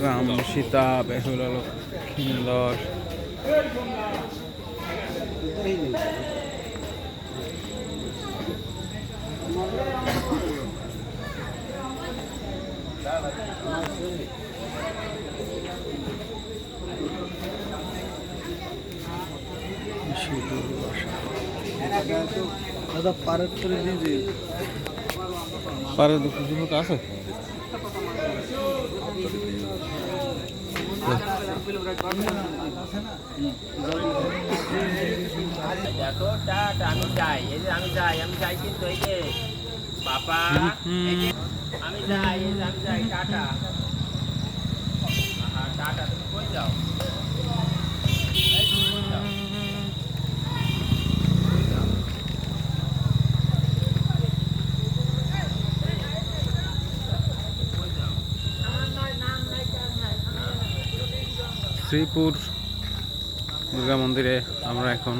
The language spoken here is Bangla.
রাম সীতা বেহুলা লক্ষিন্দর দাদা পারের করে দিয়ে দিন। পারে দুটো যুবক আছে দেখো টাটা আমি যাই, এই যে আমি যাই কিন্তু এই যে বাবা আমি যাই, এই যে আমি যাই টাটা। টাটা তুমি কই যাও? শ্রীপুর দুর্গা মন্দিরে আমরা এখন